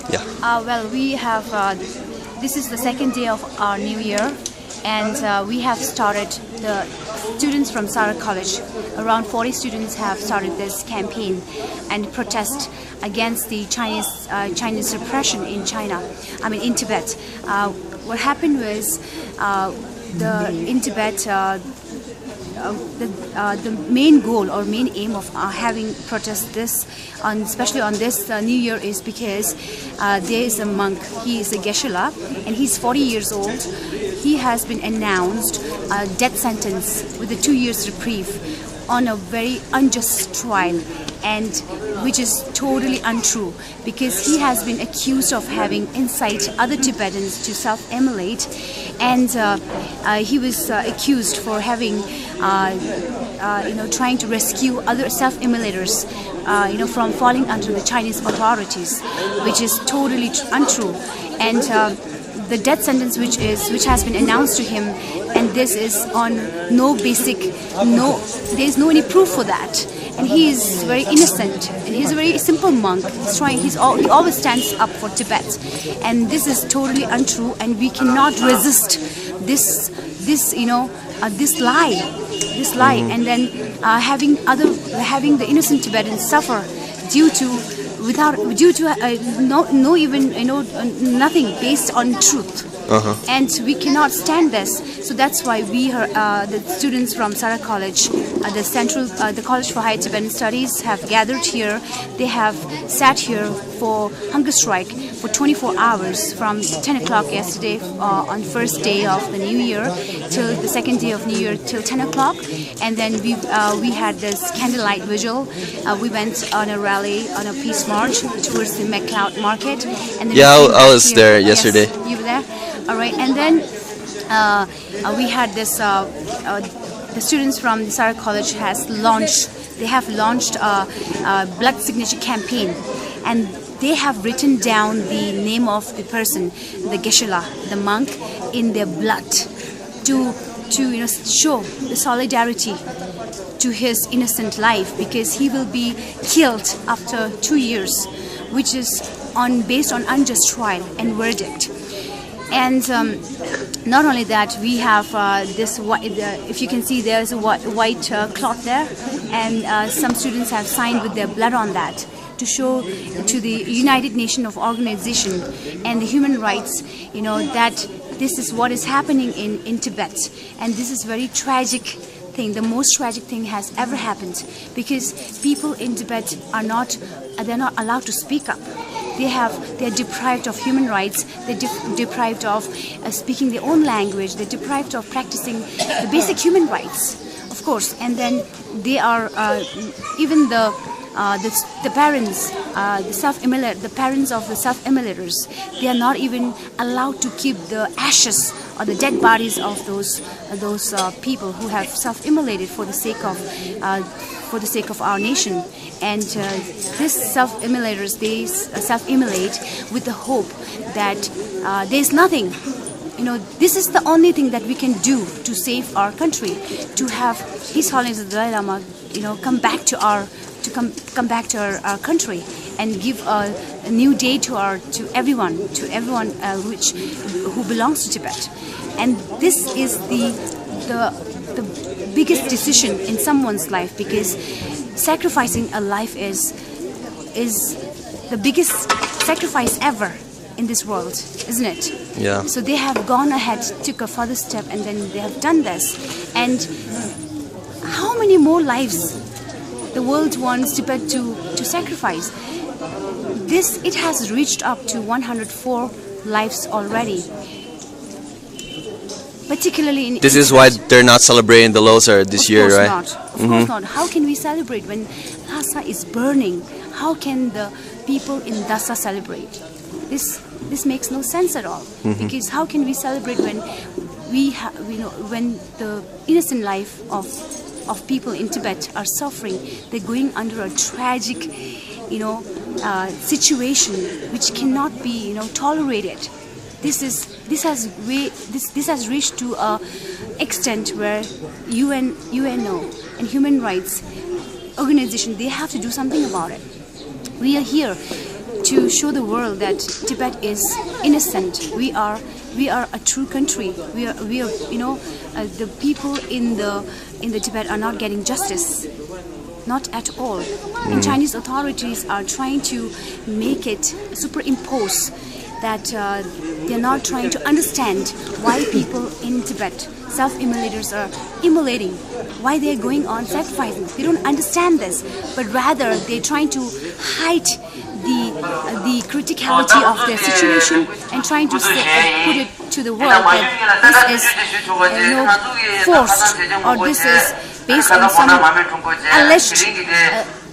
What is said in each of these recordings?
Yeah. Well, we have, this is the second day of our new year, and we have started, the students from Losar College, around 40 students have started this campaign and protest against the Chinese repression in China, in Tibet. What happened was, in Tibet, the main goal or main aim of having protest this, especially on this New Year, is because there is a monk. He is a Geshe-la, and he's 40 years old. He has been announced a death sentence with a 2 years reprieve on a very unjust trial, and which is totally untrue, because he has been accused of having incited other Tibetans to self-immolate, and he was accused for having trying to rescue other self-immolators from falling under the Chinese authorities, which is totally untrue. And the death sentence which has been announced to him, and this is on there is no any proof for that, and he is very innocent, and he's a very simple monk. He always stands up for Tibet, and this is totally untrue, and we cannot resist this lie, and then having the innocent Tibetans suffer due to nothing based on truth. And we cannot stand this. So that's why we, the students from Losar College, the College for Higher Tibetan Studies, have gathered here. They have sat here for hunger strike for 24 hours from 10 o'clock yesterday on first day of the New Year till the second day of New Year till 10 o'clock. And then we had this candlelight vigil. We went on a rally, on a peace march towards the McLeod market. And then I was there yesterday. Yes, you were there? All right. And then we had this, the students from the Losar College have launched a blood signature campaign, and they have written down the name of the person, the Geshe-la, the monk, in their blood to show the solidarity to his innocent life, because he will be killed after 2 years, which is based on unjust trial and verdict. And not only that, we have this white, if you can see, there's a white cloth there, and some students have signed with their blood on that to show to the United Nations organization and the human rights, that this is what is happening in Tibet, and this is very tragic thing. The most tragic thing has ever happened, because people in Tibet they're not allowed to speak up. They're deprived of human rights. They're deprived of speaking their own language. They're deprived of practicing the basic human rights, of course. And then they are even the parents, the parents of the self-immolators. They are not even allowed to keep the ashes or the dead bodies of those people who have self-immolated for the sake of our nation. And these self-immolators, they self-immolate with the hope that there's nothing. This is the only thing that we can do to save our country, to have His Holiness the Dalai Lama, come back to our country and give a new day to everyone who belongs to Tibet. And this is the biggest decision in someone's life, because sacrificing a life is the biggest sacrifice ever in this world, isn't it? Yeah. So they have gone ahead, took a further step, and then they have done this. And how many more lives the world wants Tibet to sacrifice? It has reached up to 104 lives already. Particularly in This is why they're not celebrating the Losar this year, right? Of course not. How can we celebrate when Lhasa is burning? How can the people in Lhasa celebrate? This makes no sense at all. Because how can we celebrate when when the innocent life of people in Tibet are suffering? They're going under a tragic, situation which cannot be, tolerated. This has reached to a extent where UNO and human rights organization, they have to do something about it. We are here. to show the world that Tibet is innocent. We are a true country. We are the people in the Tibet are not getting justice. Not at all. And Chinese authorities are trying to make it superimpose that they're not trying to understand why people in Tibet, self-immolators, are immolating, why they're going on sacrificing. They don't understand this, but rather they're trying to hide the criticality of their situation and trying to put it to the world that this is forced, or this is based on some alleged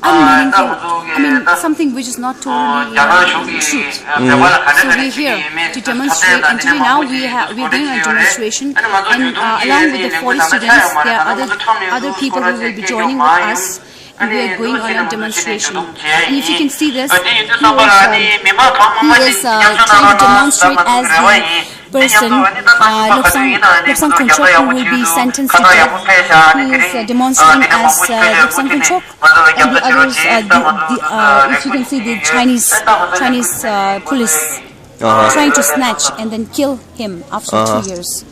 unmeaningful, something which is not totally truth. So we're here to demonstrate, and today now we're doing a demonstration, and along with the 40 students, there are other people who will be joining with us. And we are going on a demonstration. And if you can see this, he is trying to demonstrate as the person, Losar Kunchok, who will be sentenced to death. He is demonstrating as Losar Kunchok, and the others, if you can see, the Chinese police trying to snatch and then kill him after 2 years.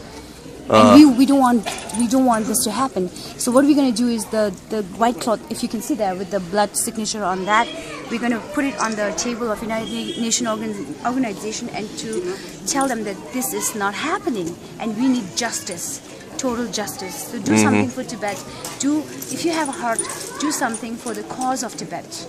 And we don't want this to happen. So what we're going to do is the white cloth, if you can see there with the blood signature on that, we're going to put it on the table of United Nations organization and to tell them that this is not happening and we need justice, total justice. So do something for Tibet. If you have a heart, do something for the cause of Tibet.